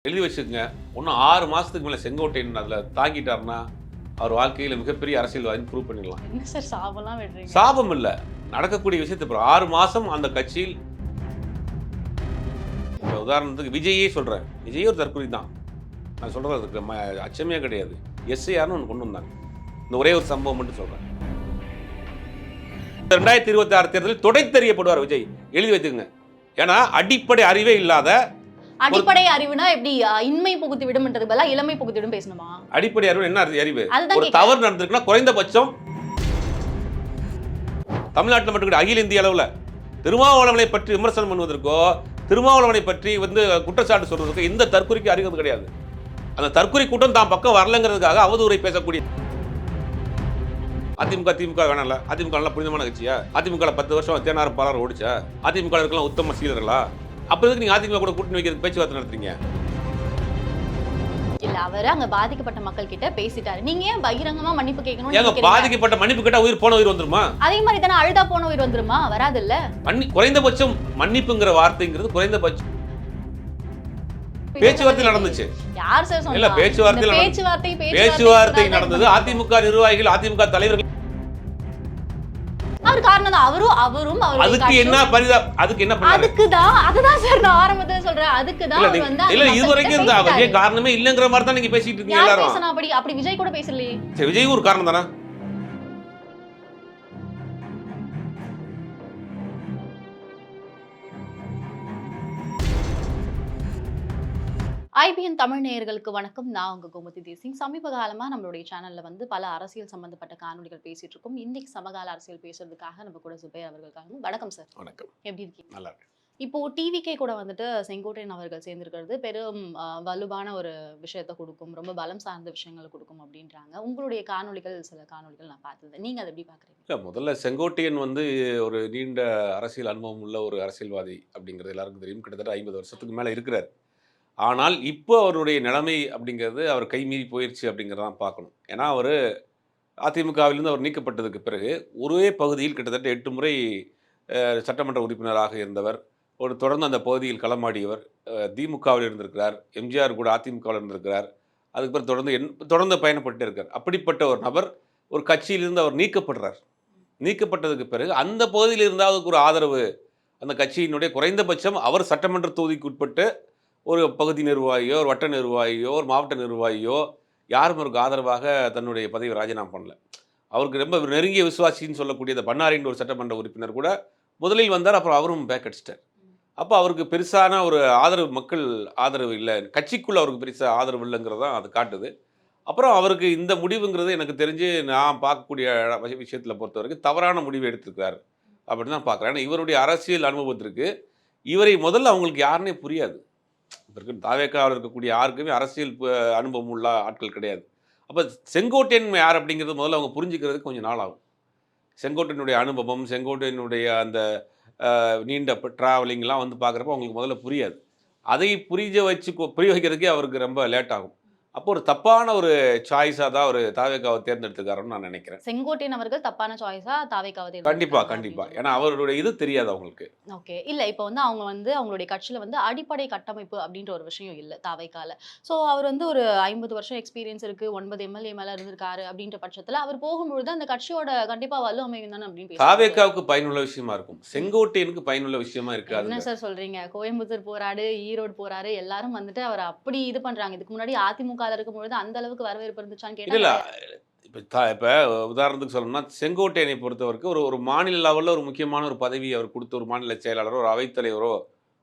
எழுதி வச்சுக்கோங்க. இன்னும் 6 மாசத்துக்கு மேல செங்கோட்டையன் அதுல தாங்கிட்டாருன்னா, அவர் வாழ்க்கையில மிகப்பெரிய அரசியல்வாதின்னு ப்ரூவ் பண்ணிடலாம். என்ன சார் சாபம்லாம் விடுறீங்க? சாபம் இல்ல. நடக்கக்கூடிய விஷயத்த பாரு. 6 மாசம் அந்த கட்சியில் இப்ப உதாரணத்துக்கு விஜயே சொல்றேன். விஜய் ஒரு தற்குறி தான். நான் சொல்றதுக்கு அச்சமே கிடையாது. எஸ்ஐஆர்னு ஒண்ணு கொண்டு வந்தாங்க. இந்த ஒரே ஒரு சம்பவம் மட்டும் சொல்றேன். 2026 தேர்தலில் தொடை தெரியப்படுவார் விஜய். எழுதி வைத்துக்கங்க. ஏன்னா அடிப்படை அறிவே இல்லாத அடிப்படை அறிவுனா எப்படி இன்மை புகுத்தி விடும்ன்றது பதிலா இளமை புகுத்தி விடும் பேசணுமா? அடிப்படை அறிவு என்ன அறிவு? அதுதான் ஒரு தவறு நடந்திருக்குன்னா குறைந்தபட்சம் தமிழ்நாட்டில் மட்டும் அகில இந்திய அளவில் திருமாவளவனை பற்றி விமர்சனம் பண்ணுவதற்கோ திருமாவளவனை பற்றி குற்றச்சாட்டு சொல்றதுக்கோ இந்த தற்குறிக்கு அறிவது கிடையாது. அந்த தற்குறி கூட்டம் தான் பக்கம் வரலங்கிறதுக்காக அவதூறை பேசக்கூடிய திமுக வேணாம்ல. அதிமுக நல்லா புனிதமான கட்சியா? அதிமுக 10 வருஷம் தேனார் பாலார் ஓடிச்சா? அதிமுக இருக்கலாம் உத்தம சீலர்களா? அப்ப எதுக்கு நீங்க அதிமுக கூட கூட்டணி வைக்கிறதுக்கு பேச்சுவார்த்தை நடத்துறீங்க? இல்ல, அவரு அங்க பாதிக்கப்பட்ட மக்கள் கிட்ட பேசிட்டாரு. நீங்க ஏன் பகிரங்கமா மன்னிப்பு கேட்கணும்? ஏங்க பாதிக்கப்பட்ட மன்னிப்பு கேட்டா உயிர் போன உயிர் வந்துருமா? அதே மாதிரி தானே அழுதா போன உயிர் வந்துருமா? வராது இல்ல. குறைந்தபட்சம் மன்னிப்புங்கிற வார்த்தைங்கிறது குறைந்தபட்சம் பேச்சுவார்த்தை நடந்துச்சு. யார் சார் சொன்னா? இல்ல பேச்சுவார்த்தை நடந்தது. அதிமுக நிர்வாகிகள், அதிமுக தலைவர்கள். அவர் காரணம் தான். அவரும் அதுக்கு என்ன அதுக்கு என்ன பண்ணாரு? அதுதான் சார் நான் ஆரம்பத்துல சொல்றேன். அதுக்கு தான் அவர் வந்து இல்ல இதுவரைக்கும் விஜய் காரணமே இல்லங்கிற மாதிரி தான் நீங்க பேசிட்டு இருக்கீங்க எல்லாரும். பேசணும் அப்படி விஜய் கூட பேசலையே. சரி, விஜய் ஒரு காரணம் தானா? ஐபிஎன் தமிழ் நேயர்களுக்கு வணக்கம். நான் உங்க கோமதி தேசிங். சமீப காலமா நம்மளுடைய சேனல்ல வந்து பல அரசியல் சம்பந்தப்பட்ட காணொலிகள் பேசிட்டு இருக்கோம். இன்னைக்கு சமகால அரசியல் பேசுறதுக்காக நம்ம கூட சுபைர் அவர்களுக்காக. வணக்கம் சார். வணக்கம். எப்படி இருக்கீங்க? நல்லா இருக்கு. இப்போ டிவிகே கூட வந்துட்டு செங்கோட்டையன் அவர்கள் சேர்ந்திருக்கிறது பெரும் வலுவான ஒரு விஷயத்தை கொடுக்கும், ரொம்ப பலம் சார்ந்த விஷயங்களை கொடுக்கும் அப்படின்றாங்க. உங்களுடைய சில காணொலிகள் நான் பார்த்தது. நீங்க அதை எப்படி பாக்குறீங்க? முதல்ல செங்கோட்டையன் ஒரு நீண்ட அரசியல் அனுபவம் உள்ள ஒரு அரசியல்வாதி அப்படிங்கிறது எல்லாருக்கும் தெரியும். கிட்டத்தட்ட 50 வருஷத்துக்கு மேல இருக்கிறார். ஆனால் இப்போ அவருடைய நிலைமை அப்படிங்கிறது அவர் கைமீறி போயிடுச்சு அப்படிங்கிறதான் பார்க்கணும். ஏன்னா அவர் அதிமுகவிலிருந்து அவர் நீக்கப்பட்டதுக்கு பிறகு ஒரே பகுதியில் கிட்டத்தட்ட 8 முறை சட்டமன்ற உறுப்பினராக இருந்தவர். தொடர்ந்து அந்த பகுதியில் களமாடியவர். திமுகவில் இருந்திருக்கிறார், எம்ஜிஆர் கூட அதிமுகவில் இருந்திருக்கிறார். அதுக்கு பிறகு தொடர்ந்து பயணப்பட்டு இருக்கார். அப்படிப்பட்ட ஒரு நபர் ஒரு கட்சியிலிருந்து அவர் நீக்கப்படுறார். நீக்கப்பட்டதுக்கு பிறகு அந்த பகுதியில் இருந்தால் ஒரு ஆதரவு அந்த கட்சியினுடைய குறைந்தபட்சம் அவர் சட்டமன்ற தொகுதிக்கு உட்பட்டு ஒரு பகுதி நிர்வாகியோ, ஒரு வட்ட நிர்வாகியோ, ஒரு மாவட்ட நிர்வாகியோ யாரும் அவருக்கு ஆதரவாக தன்னுடைய பதவியை ராஜினாமா பண்ணல. அவருக்கு ரொம்ப நெருங்கிய விசுவாசின்னு சொல்லக்கூடிய இந்த பண்ணாரின்ற ஒரு சட்டமன்ற உறுப்பினர் கூட முதலில் வந்தார். அப்புறம் அவரும் பேக் அடிச்சிட்டார். அப்போ அவருக்கு பெருசான ஒரு மக்கள் ஆதரவு இல்லை, கட்சிக்குள்ளே அவருக்கு பெருசாக ஆதரவு இல்லைங்கிறதான் அது காட்டுது. அப்புறம் அவருக்கு இந்த முடிவுங்கிறது எனக்கு தெரிஞ்சு நான் பார்க்கக்கூடிய விஷயத்தில் பொறுத்த வரைக்கும் தவறான முடிவு எடுத்திருக்கிறார் அப்படின்னு தான் பார்க்குறேன். ஏன்னா இவருடைய அரசியல் அனுபவத்திற்கு இவரை முதல்ல அவங்களுக்கு யாருன்னே புரியாது. தாவேக்காவில் இருக்கக்கூடிய யாருக்குமே அரசியல் அனுபவம் உள்ள ஆட்கள் கிடையாது. அப்போ செங்கோட்டையன் யார் அப்படிங்கிறது முதல்ல அவங்க புரிஞ்சுக்கிறதுக்கு கொஞ்சம் நாள் ஆகும். செங்கோட்டையனுடைய அனுபவம், செங்கோட்டையனுடைய அந்த நீண்ட ட்ராவலிங்லாம் பார்க்குறப்ப அவங்களுக்கு முதல்ல புரியாது. அதை புரிய வைக்கிறதுக்கே அவருக்கு ரொம்ப லேட் ஆகும். அப்போ ஒரு தப்பான ஒரு சாய்ஸாக தான் ஒரு தாவேக்காவை தேர்ந்தெடுத்துக்காருன்னு நான் நினைக்கிறேன். செங்கோட்டையன் அவர்கள் தப்பான சாய்ஸா தாவேக்காவை கண்டிப்பா. ஏன்னா அவருடைய இது தெரியாது அவங்களுக்கு. ஓகே. இல்ல இப்போ அவங்க அவங்களுடைய கட்சியில அடிப்படை கட்டமைப்பு அப்படின்ற ஒரு விஷயம் இல்ல தாவேக்கால. சோ அவர் ஒரு 50 வருஷம் எக்ஸ்பீரியன்ஸ் இருக்கு, 9 எம்எல்ஏ மேல இருந்திருக்காரு அப்படின்ற பட்சத்துல அவர் போகும்பொழுது அந்த கட்சியோட கண்டிப்பா வலு அமையும் தானே அப்படின்னு தாவேக்காவுக்கு பயனுள்ள விஷயமா இருக்கும், செங்கோட்டையனுக்கு பயனுள்ள விஷயமா இருக்காது. என்ன சார் சொல்றீங்க? கோயம்புத்தூர் போறாரு, ஈரோடு போறாரு, எல்லாரும் அவர் அப்படி இது பண்றாங்க. இதுக்கு முன்னாடி அதிமுக இருக்கும்பொழுது அந்த அளவுக்கு வரவேற்பு இருந்துச்சான்னு கேட்டா இப்போ உதாரணத்துக்கு சொல்லணும்னா செங்கோட்டையனை பொறுத்தவரைக்கும் ஒரு மாநில லெவலில் ஒரு முக்கியமான ஒரு பதவி அவர் கொடுத்து ஒரு மாநில செயலாளரோ ஒரு அவைத்தலைவரோ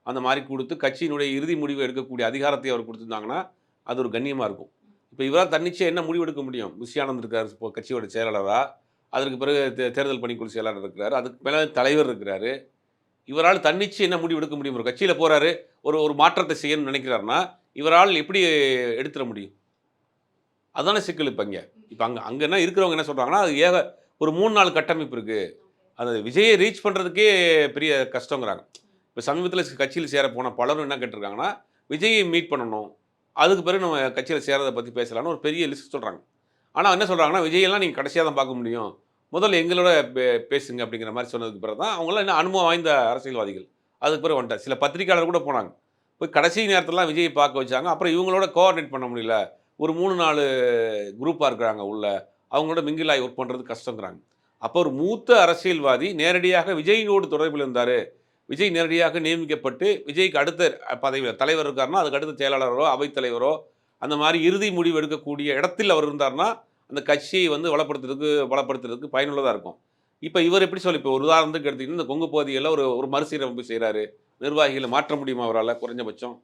அந்த மாதிரி கொடுத்து கட்சியினுடைய இறுதி முடிவு எடுக்கக்கூடிய அதிகாரத்தை அவர் கொடுத்துருந்தாங்கன்னா அது ஒரு கண்ணியமாக இருக்கும். இப்போ இவரால் தன்னிச்சையாக என்ன முடிவு எடுக்க முடியும்? புஷியானந்த் இருக்கார் இப்போ கட்சியோட செயலாளராக, அதற்கு பிறகு தேர்தல் பணிக்குழு செயலாளர் இருக்கிறார், அதுக்கு மேலே தலைவர் இருக்கிறார். இவரால் தன்னிச்சை என்ன முடிவு எடுக்க முடியும்? ஒரு கட்சியில் போகிறாரு, ஒரு மாற்றத்தை செய்யணும்னு நினைக்கிறாருன்னா இவரால் எப்படி எடுத்துட முடியும்? அதுதானே சிக்கல். இப்போ அங்கே என்ன இருக்கிறவங்க என்ன சொல்கிறாங்கன்னா அது ஒரு 3-4 கட்டமைப்பு இருக்குது, அது விஜயை ரீச் பண்ணுறதுக்கே பெரிய கஷ்டங்கிறாங்க. இப்போ சமீபத்தில் கட்சியில் சேர போன பலரும் என்ன கேட்டிருக்காங்கன்னா விஜயை மீட் பண்ணணும், அதுக்கு பிறகு நம்ம கட்சியில் சேரதை பற்றி பேசலான்னு ஒரு பெரிய லிஸ்ட் சொல்கிறாங்க. ஆனால் என்ன சொல்கிறாங்கன்னா விஜயெல்லாம் நீங்கள் கடைசியாக தான் பார்க்க முடியும், முதல்ல எங்களோட பேசுங்க அப்படிங்கிற மாதிரி சொன்னதுக்கு பிறகு தான் அவங்களாம் என்ன அனுபவம் வாய்ந்த அரசியல்வாதிகள் அதுக்கு பிறகு வந்துட்டார். சில பத்திரிகையாளர் கூட போனாங்க. போய் கடைசி நேரத்துலலாம் விஜயை பார்க்க வச்சாங்க. அப்புறம் இவங்களோட கோஆர்டினேட் பண்ண முடியல. ஒரு 3, 4 குரூப்பா இருக்கிறாங்க உள்ள. அவங்களோட மிங்கிள் ஆகி ஒர்க் பண்றது கஷ்டங்கிறாங்க. அப்போ ஒரு மூத்த அரசியல்வாதி நேரடியாக விஜயினோடு தொடர்பில் இருந்தாரு. விஜய் நேரடியாக நியமிக்கப்பட்டு, விஜய்க்கு அடுத்த பதவியில தலைவர் இருக்காருன்னா, அதுக்கு அடுத்த செயலாளரோ, அவைத்தலைவரோ, அந்த மாரி இறுதி முடிவு எடுக்கக்கூடிய இடத்தில் அவர் இருந்தார்னா, அந்த கட்சியை வந்து பலப்படுத்துறதுக்கு பயனுள்ளதா இருக்கும். இப்ப இவர் எப்படி இப்போ ஒரு உதாரணத்துக்கு எடுத்தீங்கன்னா, இந்த கொங்கு பகுதிகள்ல ஒரு ஒரு மறுசீரமைப்பு செய்றாரு. நிர்வாகிகள மாற்ற முடியுமா அவரால குறைஞ்சபட்சம்?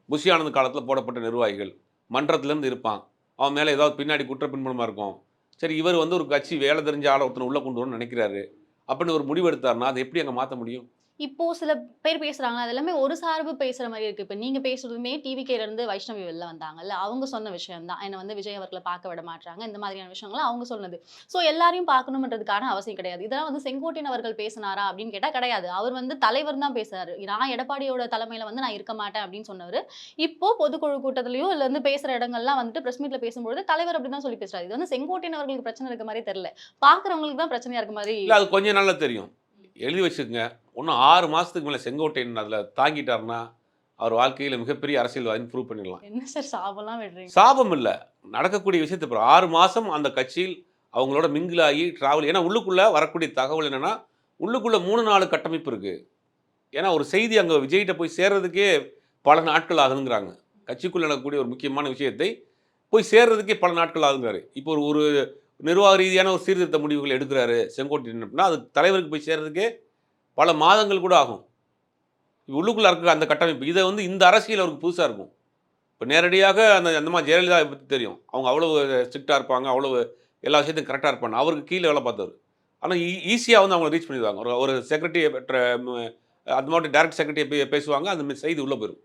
புஷி ஆனந்த் காலத்தில போடப்பட்ட நிர்வாகிகள். மன்றத்திலேருந்து இருப்பான். அவன் மேல ஏதாவது பின்னாடி குற்ற பின்புலமா இருக்கும். சரி இவர் வந்து ஒரு கட்சி வேலை தெரிஞ்ச ஆள ஒருத்தன உள்ள கொண்டு வரணும்னு நெனைக்கிறாரு. அப்படின்னு ஒரு முடிவு எடுத்தார்னா, அத எப்படி அங்க மாத்த முடியும்? இப்போ சில பேர் பேசுறாங்க. அது எல்லாமே ஒரு சார்பு பேசுற மாரி இருக்கு. இப்ப நீங்க பேசுறதுமே டிவிகேல இருந்து வைஷ்ணவி வெளில வந்தாங்கல்ல. அவங்க சொன்ன விஷயம் தான். என்ன வந்து விஜய் அவர்கள பார்க்க விட மாட்றாங்க. இந்த மாதிரியான விஷயங்கள்லாம் அவங்க சொன்னது. சோ எல்லாரையும் பார்க்கணும்ன்றதுக்கான அவசியம் கிடையாது. இதெல்லாம் வந்து செங்கோட்டையன் அவர்கள் பேசினாரா அப்படின்னு கேட்டா கிடையாது. அவர் வந்து தலைவர் தான் பேசுறாரு. நான் எடப்பாடியோட தலைமையில வந்து நான் இருக்க மாட்டேன் அப்படின்னு சொன்னவரு. இப்போ பொதுக்குழு கூட்டத்திலயும் இல்ல வந்து பேசுற இடங்கள்லாம் வந்துட்டு பிரஸ் மீட்ல பேசும்பொழுது தலைவர் அப்படி தான் சொல்லி பேசுறாரு. இது வந்து செங்கோட்டையன் அவர்களுக்கு பிரச்சனை இருக்க மாரி தெரியல. பார்க்கிறவங்களுக்கு தான் பிரச்சனையா இருக்க மாரி. இல்ல அது கொஞ்ச நாள்ல தெரியும். எழுதி வச்சுக்கங்க. இன்னும் 6 மாசத்துக்கு மேல செங்கோட்டையன் அதுல தாங்கிட்டாருன்னா, அவர் வாழ்க்கையில மிகப்பெரிய அரசியல்வாதின்னு ப்ரூவ் பண்ணிடலாம். என்ன சார் சாபம்லாம் விடுறீங்க? சாபம் இல்ல. நடக்கக்கூடிய விஷயத்த பாரு. 6 மாசம் அந்த கட்சியில் அவங்களோட மிங்கிள் ஆகி டிராவல் ஏன்னா உள்ளுக்குள்ள வரக்கூடிய தகவல் என்னன்னா, உள்ளுக்குள்ள 3, 4 கட்டமைப்பு இருக்கு. ஏன்னா ஒரு செய்தி அங்க விஜய்ட்ட போய் சேர்றதுக்கே பல நாட்கள் ஆகுதுங்கிறாங்க. கட்சிக்குள்ள நடக்கக்கூடிய ஒரு முக்கியமான விஷயத்தை போய் சேர்றதுக்கே பல நாட்கள் ஆகுங்கிறாரு. இப்போ ஒரு ஒரு நிர்வாக ரீதியான ஒரு சீர்திருத்த முடிவுகள் எடுக்கிறாரு செங்கோட்டையன் அப்படின்னா, அது தலைவருக்கு போய் சேர்றதுக்கே பல மாதங்கள் கூட ஆகும். உள்ளுக்குள்ள இருக்கிற அந்த கட்டமைப்பு. இத வந்து இந்த அரசியல் அவருக்கு புதுசா இருக்கும். இப்ப நேரடியாக அந்த அந்த மாரி ஜெயலலிதாவை பத்தி தெரியும். அவங்க அவ்வளவு ஸ்ட்ரிக்ட்டா இருப்பாங்க. அவ்வளவு எல்லா விஷயத்தையும் கரெக்ட்டா இருப்பாங்க. அவருக்கு கீழ வேல பார்த்தவரு. ஆனா ஈஸியா வந்து அவங்கள ரீச் பண்ணிருவாங்க. ஒரு ஒரு செக்ரட்டரிய அது மட்டும் டைரக்ட் செக்ரட்டரிய பேசுவாங்க. அந்த செய்தி உள்ள போயிரும்.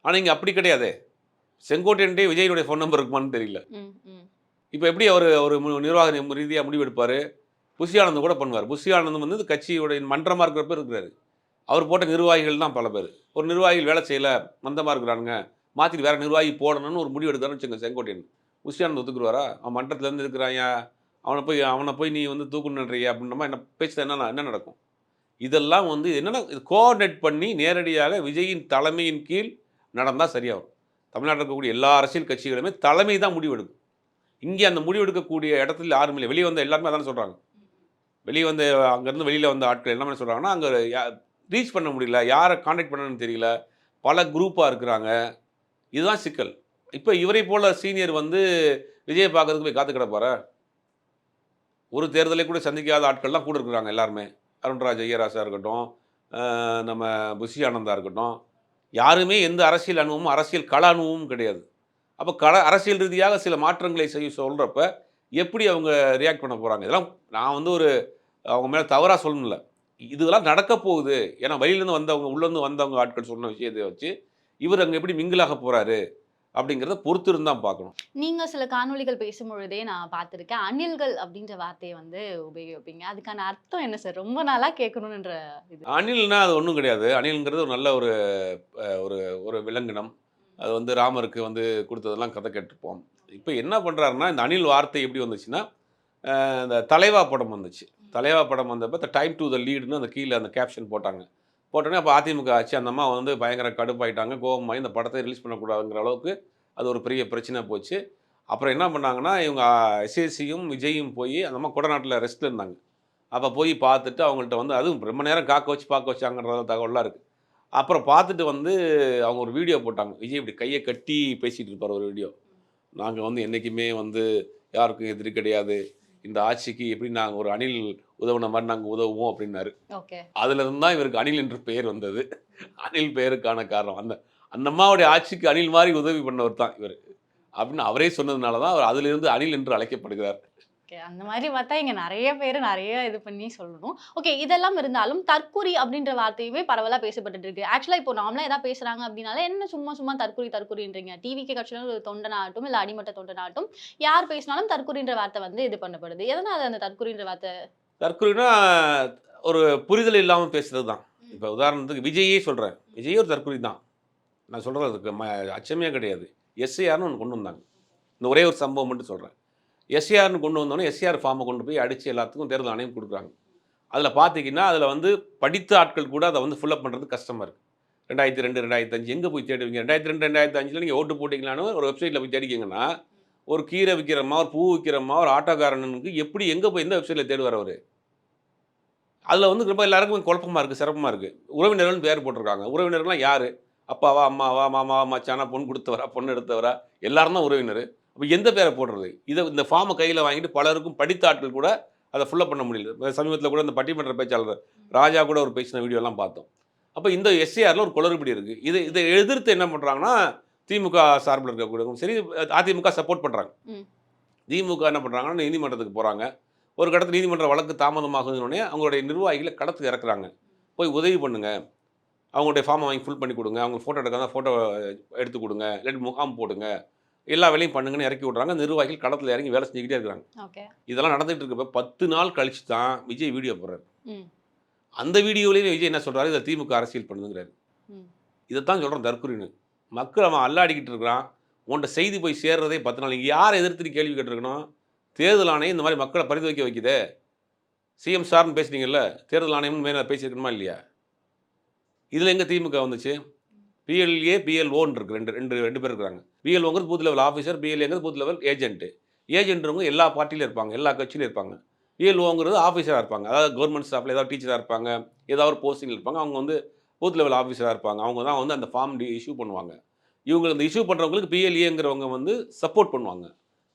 ஆனா இங்க அப்படி கிடையாதே. செங்கோட்டையன்ட்டயே விஜயினுடைய ஃபோன் நம்பர் இருக்குமான்னு தெரியல. ம், ம். இப்ப எப்படி அவரு ஒரு நிர்வாக ரீதியா முடிவு எடுப்பாரு? புஷி ஆனந்த் கூட பண்ணுவாரு. புஷி ஆனந்த் வந்து இந்த கட்சியுடைய மன்றமா இருக்கிறப்ப இருக்கிறாரு. அவர் போட்ட நிர்வாகிகள் தான் பல பேரு. ஒரு நிர்வாகிகள் வேலை செய்யல, மந்தமா இருக்கிறானுங்க. மாத்திட்டு வேற நிர்வாகி போடணும்னு ஒரு முடிவு எடுத்தாருன்னு வச்சுக்கங்க செங்கோட்டையன். புஷியானந்த் ஒத்துக்குருவாரா? அவன் மன்றத்திலேருந்து இருக்கிறாய்யா, அவன போய் நீ வந்து தூக்கணுன்றீயா அப்படின்ற என்ன பேச்சுல என்ன நடக்கும்? இதெல்லாம் வந்து என்னன்னா இது கோஆர்டினேட் பண்ணி நேரடியாக விஜயின் தலைமையின் கீழ் நடந்தா சரியா வரும். தமிழ்நாட்டில இருக்கக்கூடிய எல்லா அரசியல் கட்சிகளுமே தலைமை தான் முடிவு எடுக்கும். இங்கே அந்த முடிவு எடுக்கக்கூடிய இடத்துல யாரும் இல்ல. வெளிய வந்த எல்லாருமே அதானே சொல்றாங்க. வெளிய வந்த அங்கருந்து வெளியில வந்த ஆட்கள் என்ன சொல்றாங்கன்னா, அங்க ரீச் பண்ண முடியல. யார கான்டாக்ட் பண்ணணும்னு தெரியல. பல குரூப்பா இருக்கிறாங்க. இதுதான் சிக்கல். இப்ப இவரை போல சீனியர் வந்து விஜய பார்க்கறதுக்கு போய் காத்து கிடப்பாரா? ஒரு தேர்தலை கூட சந்திக்காத ஆட்கள் தான் கூட இருக்கிறாங்க எல்லாருமே. அருண்ராஜ் ஐயராசா இருக்கட்டும், நம்ம புஷி ஆனந்தா இருக்கட்டும். யாருமே எந்த அரசியல் அனுபவமும், அரசியல் கள அனுபவமும் கிடையாது. அப்ப அரசியல் ரீதியாக சில மாற்றங்களை சொல்றப்ப, எப்படி அவங்க ரியாக்ட் பண்ண போறாங்க? இதெல்லாம் நான் வந்து ஒரு அவங்க மேல தவறா சொல்லணும்ல. இதெல்லாம் நடக்க போகுது. ஏன்னா வெளியிலேருந்து வந்தவங்க, உள்ளேருந்து வந்தவங்க ஆட்கள் சொன்ன விஷயத்த வச்சு, இவர் அங்க எப்படி மிங்கிள் ஆக போறாரு? அப்படிங்கிறத பொறுத்து இருந்து தான் பார்க்கணும். நீங்க சில காணொளிகள் பேசும்பொழுதே நான் பார்த்திருக்கேன். அணில்கள் அப்படின்ற வார்த்தைய வந்து உபயோகிப்பீங்க. அதுக்கான அர்த்தம் என்ன சார்? ரொம்ப நாளா கேட்கணும்ன்ற இது. அணில்னா அது ஒண்ணும் கிடையாது. அணில்ங்கிறது ஒரு நல்ல ஒரு ஒரு ஒரு விலங்கினம். அது வந்து ராமருக்கு வந்து குடுத்ததெல்லாம் கதை கேட்டுருப்போம். இப்ப என்ன பண்றாருன்னா, இந்த அணில் வார்த்தை எப்படி வந்துச்சுன்னா, இந்த தலைவா படம் வந்துச்சு. தலைவா படம் வந்தப்ப த டைம் டூ த லீடுன்னு அந்த கீழ அந்த கேப்ஷன் போட்டாங்க. போட்டோனே அப்ப அதிமுக ஆட்சி அந்த அம்மா வந்து பயங்கர கடுப்பாயிட்டாங்க. கோவமாயி இந்த படத்த ரிலீஸ் பண்ணக்கூடாதுங்கிற அளவுக்கு அது ஒரு பெரிய பிரச்சனையா போச்சு. அப்புறம் என்ன பண்ணாங்கன்னா, இவங்க எஸ்ஏசியும், விஜயும் போயி அந்த அம்மா கொடநாட்டுல ரெஸ்ட்ல இருந்தாங்க. அப்ப போய் பார்த்துட்டு அவங்கள்ட்ட வந்து அதுவும் ரொம்ப நேரம் காக்க வச்சு பார்க்க வச்சாங்கன்ற தகவல்லாம் இருக்கு. அப்புறம் பார்த்துட்டு வந்து அவங்க ஒரு வீடியோ போட்டாங்க. விஜய் இப்படி கைய கட்டி பேசிட்டு இருப்பாரு ஒரு வீடியோ. நாங்க வந்து என்னைக்குமே வந்து யாருக்கும் எதிரி கிடையாது. இந்த ஆட்சிக்கு எப்படி நாங்க ஒரு அணில் உதவுன மாரி நாங்க உதவுவோம் அப்டின்னாரு. ஓகே. அதுலருந்து தான் இவருக்கு அணில் என்று பெயர் வந்தது. அணில் பெயருக்கான காரணம். அந்த அந்த அம்மாவுடைய ஆட்சிக்கு அணில் மாரி உதவி பண்ணவர் தான் இவரு. அப்படின்னு அவரே சொன்னதுனால தான் அவர் அதிலிருந்து அணில் என்று அழைக்கப்படுகிறார். ஓகே. அந்த மாரி பார்த்தா இங்க நெறைய பேரு நெறைய இது பண்ணி சொல்லணும். ஓகே. இதெல்லாம் இருந்தாலும் தற்குறி அப்படின்ற வார்த்தையுமே பரவலா பேசப்பட்டுட்டு இருக்கு. ஆக்சுவலா இப்போ நார்மலா ஏதாவது பேசுறாங்க அப்படின்னாலே, என்ன சும்மா சும்மா தற்குறி தற்குறின்றீங்க. டிவிகே கட்சியில ஒரு தொண்டனாகட்டும், இல்ல அடிமட்ட தொண்டனாகட்டும், யார் பேசினாலும் தற்குறின்ற வார்த்தை வந்து இது பண்ணப்படுது. எதனால அந்த தற்குறின்ற வார்த்தை? தற்கொலைனா ஒரு புரிதல் இல்லாம பேசுறது தான். இப்ப உதாரணத்துக்கு விஜய்யே சொல்றேன். விஜய் ஒரு தற்குறி தான். நான் சொல்றதுக்கு அச்சமே கிடையாது. எஸ்ஏஆர்ன்னு ஒண்ணு கொண்டு வந்தாங்க. இந்த ஒரே ஒரு சம்பவம் மட்டும் சொல்றேன். எஸ்ஏஆர்ன்னு கொண்டு வந்தோனே, எஸ்ஏஆர் ஃபார்ம கொண்டு போய் அடிச்சு எல்லாத்துக்கும் தேர்தல் ஆணையம் குடுக்குறாங்க. அதில பார்த்தீங்கன்னா, அதில வந்து படித்த ஆட்கள் கூட அத வந்து ஃபில் அப் பண்றது கஷ்டமா இருக்கு. 2002, 2005 எங்கே போய் தேடுவீங்க? 2002, 2005ல நீங்கள் ஓட்டு போட்டிங்களான்னு ஒரு வெப்சைட்டில் போய் தேடிக்கிங்கன்னா, ஒரு கீரை விற்கிறம்மா, ஒரு பூ விற்கிறம்மா, ஒரு ஆட்டோக்காரனுக்கு எப்படி எங்கே போய் எந்த வெப்சைட்டில் தேடுவார் அவரு? அதில வந்து ரொம்ப எல்லாருக்கும் குழப்பமா இருக்கு, சிரமமா இருக்கு. உறவினர்கள்னு பேர் போட்டிருக்காங்க. உறவினர்கள்லாம் யாரு? அப்பாவா, அம்மாவா, மாமாவா, மச்சானா, பொண்ணு குடுத்தவரா, பொண்ணு எடுத்தவரா? எல்லாரும் தான் உறவினரு. அப்ப எந்த பேர போடுறது? இந்த ஃபார்ம கையில வாங்கிட்டு பலருக்கும் படித்த ஆட்கள் கூட அத ஃபில் அப் பண்ண முடியல. சமீபத்தில கூட இந்த பட்டிமன்ற பேச்சாளர் ராஜா கூட ஒரு பேசின வீடியோலாம் பார்த்தோம். அப்ப இந்த எஸ்ஏஆர்ல ஒரு குளறுபடி இருக்கு. இத எதிர்த்து என்ன பண்றாங்கன்னா, திமுக சார்பில இருக்கக்கூடியவங்க சரி, அதிமுக சப்போர்ட் பண்றாங்க. ம். திமுக என்ன பண்றாங்கன்னா, நீதிமன்றத்துக்கு போறாங்க. ஒரு கட்டத்துல நீதிமன்ற வழக்கு தாமதமாகுதுன்னோனே, அவங்களுடைய நிர்வாகிகள களத்துக்கு இறக்குறாங்க. போய் உதவி பண்ணுங்க. அவங்களுடைய ஃபார்ம வாங்கி ஃபில் பண்ணி குடுங்க. அவங்க ஃபோட்டோ எடுக்கிறதா ஃபோட்டோ எடுத்து குடுங்க. இல்லாட்டி முகாம் போடுங்க. எல்லா வேலையும் பண்ணுங்கன்னு இறக்கி விடுறாங்க. நிர்வாகிகள் களத்துல இறங்கி வேலை செஞ்சுக்கிட்டே இருக்கிறாங்க. ஓகே. இதெல்லாம் நடந்துட்டு இருக்கப்ப 10 நாள் கழிச்சு தான் விஜய் வீடியோ போடுறாரு. ம். அந்த வீடியோலயே விஜய் என்ன சொல்றாரு? இதில திமுக அரசியல் பண்ணுதுங்கிறாரு. ம். இதத்தான் சொல்றேன் தற்குறின்னு. மக்கள் அவன் அல்லாடிக்கிட்டு இருக்கிறான். உன்ட்ட செய்தி போய் சேர்றதே 10 நாள். நீங்க யார எதிர்த்து நீ கேள்வி கேட்டுருக்கணும்? தேர்தல் ஆணையம் இந்த மாரி மக்கள பரிதவிக்க வைக்குதே. சிஎம் சார்ன்னு பேசுனீங்கல்ல. தேர்தல் ஆணையம்னு மேல பேசியிருக்கணுமா இல்லையா? இதில எங்க திமுக வந்துச்சு? பிஎல்ஏ, பிஎல்ஓன்னு இருக்கு. 2 பேர் இருக்கிறாங்க. பிஎல்ஓங்கிறது பூத் லெவல் ஆஃபீசர், பிஎல்ஏங்கிறது பூத் லெவல் ஏஜென்ட். ஏஜென்ட்றவங்க எல்லா பார்ட்டியிலும் இருப்பாங்க. எல்லா கட்சியிலும் இருப்பாங்க. பிஎல்ஓங்கிறது ஆஃபீஸரா இருப்பாங்க. அதாவது கவர்ன்மென்ட் ஸ்டாஃப்ல ஏதாவது டீச்சரா இருப்பாங்க. ஏதாவது ஒரு போஸ்டிங்ல இருப்பாங்க. அவங்க வந்து பூத் லெவல் ஆஃபீஸரா இருப்பாங்க. அவங்க தான் வந்து அந்த ஃபார்ம் இஷ்யூ பண்ணுவாங்க. இவங்க இந்த இஷ்யூ பண்றவங்களுக்கு பிஎல்ஏங்கிறவங்க வந்து சப்போர்ட் பண்ணுவாங்க.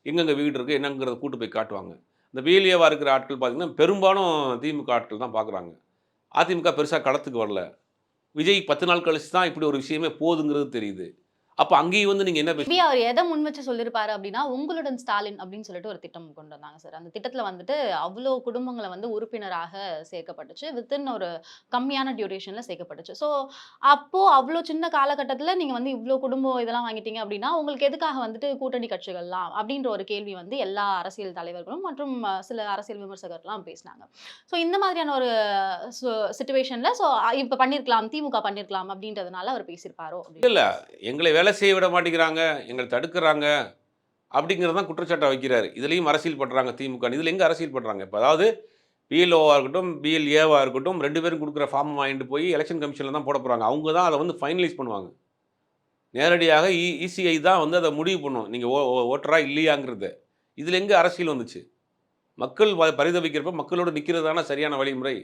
எங்கெங்க வீடு இருக்கு, என்னங்கிறத கூட்டு போய் காட்டுவாங்க. இந்த பிஎல்ஏவா இருக்கிற ஆட்கள் பார்த்தீங்கன்னா, பெரும்பாலும் திமுக ஆட்கள் தான் பார்க்குறாங்க. அதிமுக பெருசா களத்துக்கு வரல. விஜய் 10 நாள் கழிச்சு தான் இப்படி ஒரு விஷயமே போகுதுங்கிறது தெரியுது. அப்ப அங்கேயும் வந்து நீங்க என்ன மேபி அவர் எத முன் வச்சு சொல்லியிருப்பாரு அப்டின்னா, உங்களுடன் ஸ்டாலின் அப்டின்னு சொல்லிட்டு ஒரு திட்டம் கொண்டு வந்தாங்க சார். அந்த திட்டத்துல வந்துட்டு அவ்ளோ குடும்பங்கள வந்து உறுப்பினராக சேர்க்கப்பட்டுச்சு. வித்தின் ஒரு கம்மியான டியூரேஷன்ல சேர்க்கப்பட்டுச்சு. ஸோ அப்போ அவ்ளோ சின்ன காலகட்டத்துல நீங்க வந்து இவ்ளோ குடும்பம் இதெல்லாம் வாங்கிட்டீங்க அப்டின்னா, உங்களுக்கு எதுக்காக வந்துட்டு கூட்டணி கட்சிகள்லாம் அப்டின்ற ஒரு கேள்வி வந்து எல்லா அரசியல் தலைவர்களும் மற்றும் சில அரசியல் விமர்சகர்லாம் பேசினாங்க. ஸோ இந்த மாதிரியான ஒரு சு சிச்சுவேஷன்ல இப்ப பண்ணியிருக்கலாம், திமுக பண்ணியிருக்கலாம் அப்டின்றதுனால அவர் பேசியிருப்பாரோ அப்டின்னு. இல்ல எங்களை வேலை செய்ய விட மாட்டேங்கிறாங்க, எங்கள தடுக்குறாங்க அப்படிங்கிறது தான் குற்றச்சாட்டா வைக்கிறாரு. இதுலயும் அரசியல் பண்றாங்க திமுக. இதுல எங்க அரசியல் பண்றாங்க? இப்ப அதாவது பிஎல்ஓவா இருக்கட்டும், பிஎல்ஏவா இருக்கட்டும் 2 பேரும் குடுக்குற ஃபார்ம் வாங்கிட்டு போய் எலக்ஷன் கமிஷன்ல தான் போட போறாங்க. அவங்க தான் அத வந்து ஃபைனலைஸ் பண்ணுவாங்க. நேரடியாக இசிஐ தான் வந்து அத முடிவு பண்ணும். நீங்க ஓட்டரா இல்லையாங்கிறத. இதுல எங்க அரசியல் வந்துச்சு? மக்கள் பரிதவிக்கிறப்ப மக்களோட நிக்கிறது தானே சரியான வழிமுறை.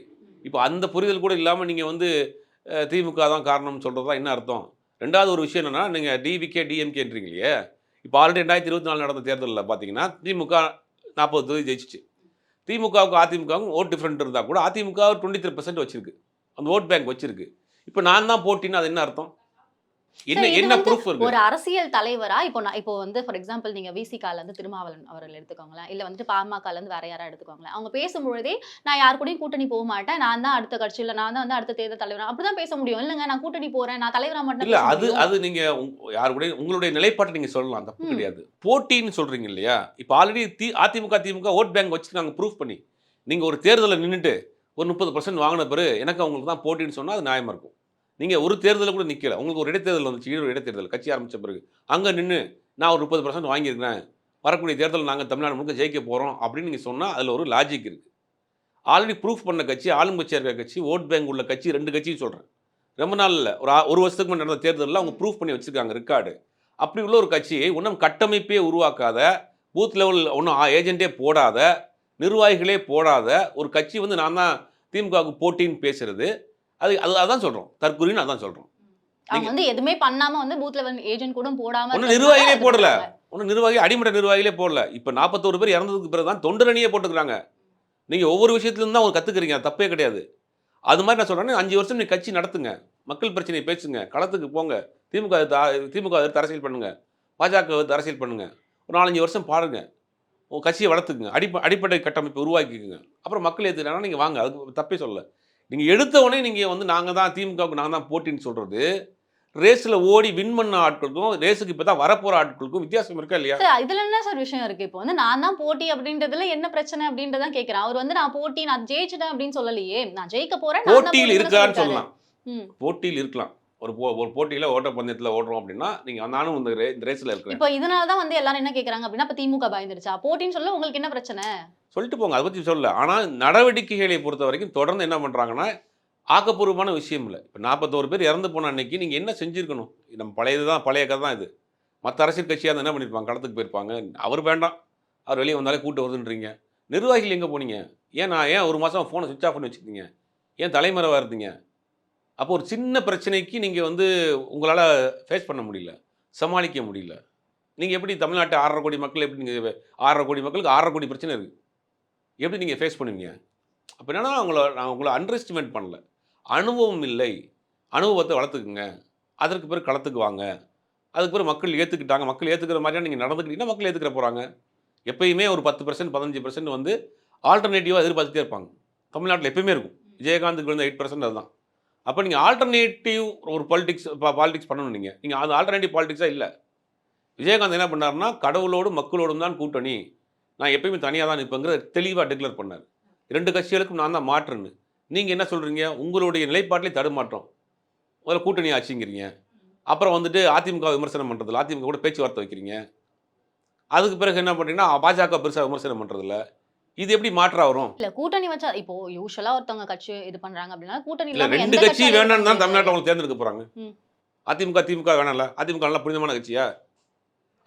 இப்ப அந்த புரிதல் கூட இல்லாம நீங்க வந்து திமுக தான் காரணம்னு சொல்றது தான் என்ன அர்த்தம்? 2வது ஒரு விஷயம் என்னன்னா, நீங்க டிவிகே, டிஎம்கேன்றீங்க இல்லையா? இப்ப ஆல்ரெடி 2024 நடந்த தேர்தல்ல பார்த்தீங்கன்னா, திமுக 40 தொகுதி ஜெயிச்சுச்சு. திமுகவுக்கும் அதிமுகவுக்கும் ஓட் டிஃபரண்ட் இருந்தா கூட அதிமுக 23% வச்சிருக்கு. அந்த ஓட் பேங்க் வச்சிருக்கு. இப்ப நான் தான் போட்டின்னா அது என்ன அர்த்தம்? என்ன சார், இது என்ன வந்து ப்ரூஃப் இருக்கு? ஒரு அரசியல் தலைவரா இப்போ வந்து ஃபார் எக்ஸாம்பிள் நீங்க விசிகால இருந்து திருமாவளவன் அவர்கள் எடுத்துக்கோங்களேன். இல்ல வந்துட்டு பாமகல இருந்து வேற யாரா எடுத்துக்கோங்களேன். அவங்க பேசும்பொழுதே நான் யார் கூடயும் கூட்டணி போக மாட்டேன். நான் தான் அடுத்த கட்சியில நான் தான் வந்து அடுத்த தேர்தல் தலைவரா அப்படிதான் பேச முடியும். இல்லங்க நான் கூட்டணி போறேன். நான் தலைவரா மட்டும் தான் இல்ல பேச அது முடியும். அது நீங்க யாரு கூடயும் உங்களுடைய நிலைப்பாட்ட நீங்க சொல்லலாம். தப்பு ம். கிடையாது. போட்டின்னு சொல்றீங்க இல்லையா? இப்ப ஆல்ரெடி அதிமுக, திமுக ஓட் பேங்க் வச்சிருக்காங்க ப்ரூஃப் பண்ணி. நீங்க ஒரு தேர்தல்ல நின்னுட்டு ஒரு 30% வாங்குன பிறகு எனக்கு அவங்களுக்கு தான் போட்டின்னு சொன்னா அது நியாயமா இருக்கும். நீங்க ஒரு தேர்தல்ல கூட நிக்கல. உங்களுக்கு ஒரு இடைத்தேர்தல் வந்துச்சு. ஈரோடு இடைத்தேர்தல் கட்சி ஆரம்பிச்ச பிறகு. அங்க நின்னு நான் ஒரு 30% வாங்கியிருக்கிறேன். வரக்கூடிய தேர்தல்ல நாங்க தமிழ்நாடு முழுக்க ஜெயிக்க போறோம் அப்படின்னு நீங்க சொன்னா அதுல ஒரு லாஜிக் இருக்கு. ஆல்ரெடி ப்ரூஃப் பண்ண கட்சி, ஆளும் கட்சியா இருக்கிற கட்சி, ஓட் பேங்க் உள்ள கட்சி 2 கட்சியும் சொல்றேன். ரொம்ப நாள் இல்ல. ஒரு வருஷத்துக்கு முன்னாடி நடந்த தேர்தல்ல அவங்க ப்ரூஃப் பண்ணி வச்சிருக்காங்க ரெக்கார்டு. அப்படி உள்ள ஒரு கட்சியை இன்னும் கட்டமைப்பே உருவாக்காத, பூத் லெவல் ஒண்ணும் ஏஜென்ட்டே போடாத, நிர்வாகிகளே போடாத ஒரு கட்சி வந்து நான் தான் திமுகவுக்கு போட்டின்னு பேசுறது, அதான் சொல்றோம். தற்குறின்னு அதான் சொல்றோம். அவங்க நீங்க வந்து எதுவுமே பண்ணாம வந்து பூத் லெவல் ஏஜென்ட் கூட போடாம ஒண்ணும் இருக்கிறதுனால நிர்வாகிகளே இது போடல. பண்றாங்க. ஒண்ணும் நிர்வாகி அடிமட்ட நிர்வாகிகளே போடல. இப்ப 41 பேர் இறந்ததுக்கு பிறகு தான் தொண்டர் அணியே போட்டுருக்காங்க. நீங்க ஒவ்வொரு விஷயத்திலும் தான் அவங்க கத்துக்கிறீங்க. அது தப்பே கிடையாது. அது மாரி நான் சொல்றேன் 5 வருஷம் நீங்க கட்சி நடத்துங்க. மக்கள் பிரச்சனைய பேசுங்க. களத்துக்கு போங்க. திமுக எதிர்த்து அரசியல் பண்ணுங்க. பாஜக எதிர்த்து அரசியல் பண்ணுங்க. ஒரு 4, 5 வருஷம் பாருங்க. உங்க கட்சிய வளர்த்துக்குங்க. அடிப்படை கட்டமைப்பை உருவாக்கிக்கங்க. அப்புறம் மக்கள் ஏத்துக்கிட்டாங்கன்னா நீங்க வாங்க. அதுக்கு தப்பே சொல்லல. நீங்க எடுத்த உடனே நீங்க வந்து நாங்க தான் திமுகவுக்கு நாங்க தான் போட்டின்னு சொல்றது, ரேஸ்ல ஓடி வின் பண்ண ஆட்களுக்கும், ரேஸ்க்கு இப்ப தான் வரப்போற ஆட்களுக்கும் வித்தியாசம் இருக்கா இல்லையா? சார் இதுல என்ன சார் விஷயம் இருக்கு? இப்போ வந்து நான் தான் போட்டி அப்படின்றதுல என்ன பிரச்சனை அப்படின்றத கேட்கிறேன். அவர் வந்து நான் போட்டி நான் ஜெயிச்சுட்டேன் அப்படின்னு சொல்லலையே. நான் ஜெயிக்க போறேன். நான் தான் போட்டியில் போட்டின்னு இருக்கலான்னு சொல்லிருக்காரு. சொல்லலாம். ம். போட்டியில் இருக்கலாம். ஒரு போட்டியில ஓட்டப்பந்தயத்துல ஓடுறோம் அப்படின்னா, நீங்க நானும் இந்த ரேஸ்ல இருக்கிறேன். இப்போ இதனால தான் வந்து எல்லாரும் என்ன கேட்கறாங்க அப்படின்னா, அப்ப திமுக பயந்துருச்சா? போட்டின்னு சொல்ல உங்களுக்கு என்ன பிரச்சனை? சொல்லிட்டு போங்க. அத பத்தி சொல்லல. ஆனா நடவடிக்கைகளை பொறுத்தவரைக்கும் தொடர்ந்து என்ன பண்றாங்கன்னா, ஆக்கப்பூர்வமான விஷயம் இல்ல. இப்ப 41 பேர் இறந்து போன அன்னைக்கு நீங்க என்ன செஞ்சிருக்கணும்? நம்ம பழைய கதை தான் இது. மத்த அரசியல் கட்சியா இருந்தா என்ன பண்ணியிருப்பாங்க? களத்துக்கு போயிருப்பாங்க. அவர் வேண்டாம். அவர் வெளிய வந்தாலே கூட்டம் வருதுன்றீங்க. நிர்வாகிகள் எங்க போனீங்க? ஏன் 1 மாசம் ஃபோன ஸ்விட்ச் ஆஃப் பண்ணி வச்சிருந்தீங்க? ஏன் தலைமறைவா இருந்தீங்க? அப்போ ஒரு சின்ன பிரச்சனைக்கு நீங்க வந்து உங்களால ஃபேஸ் பண்ண முடியல. சமாளிக்க முடியல. நீங்க எப்படி தமிழ்நாட்டு 1.5 கோடி மக்கள் எப்படி நீங்க 1.5 கோடி மக்களுக்கு 1.5 கோடி பிரச்சனை இருக்கு. எப்படி நீங்க ஃபேஸ் பண்ணுவீங்க? அப்ப என்னன்னா நான் உங்கள அண்டர் எஸ்டிமேட் பண்ணல. அனுபவம் இல்லை. அனுபவத்த வளர்த்துக்குங்க. அதற்கு பிறகு களத்துக்கு வாங்க. அதுக்கு பிறகு மக்கள் ஏத்துக்கிட்டாங்க. மக்கள் ஏத்துக்கிற மாரியா நீங்க நடந்துக்கிட்டீங்கன்னா, மக்கள் ஏத்துக்கிற போறாங்க. எப்பயுமே ஒரு 10% 15% வந்து ஆல்டர்னேட்டிவா எதிர்பார்த்துட்டே இருப்பாங்க. தமிழ்நாட்டுல எப்பயுமே இருக்கும். விஜயகாந்துக்கு விழுந்த 8% அதுதான். அப்ப நீங்க ஆல்டர்னேட்டிவ் ஒரு பாலிடிக்ஸ் பண்ணணும் நீங்க. நீங்க அது ஆல்டர்னேட்டிவ் பாலிடிக்ஸா இல்ல. விஜயகாந்த் என்ன பண்ணாருன்னா, கடவுளோடும் மக்களோடும் தான் கூட்டணி. நான் எப்பயுமே தனியா தான் நிப்பேங்கிறத தெளிவா டிக்ளேர் பண்ணாரு. 2 கட்சிகளுக்கும் நான் தான் மாற்றுன்னு. நீங்க என்ன சொல்றீங்க? உங்களுடைய நிலைப்பாட்டிலே தடுமாற்றம். முதல்ல கூட்டணி ஆட்சிங்கிறீங்க. அப்புறம் வந்துட்டு அதிமுக விமர்சனம் பண்றதில்ல. அதிமுக கூட பேச்சுவார்த்தை வைக்கிறீங்க. அதுக்கு பிறகு என்ன பண்றீங்கன்னா, பாஜக பெருசா விமர்சனம் பண்றதில்ல. இது எப்படி மாற்றா வரும்? இல்ல கூட்டணி வச்சா இப்போ யூசுவலா ஒருத்தவங்க கட்சி இது பண்றாங்க அப்படின்னா, கூட்டணி இல்ல இல்லாம 2 எந்த கட்சி கட்சியாலயும் இருக்க வேணாம்னு தான் முடியாது. தமிழ்நாட்டுல அவங்க தேர்ந்தெடுக்க போறாங்க. ம். அதிமுக, திமுக வேணாம்ல. அதிமுக நல்லா புனிதமான கட்சியா?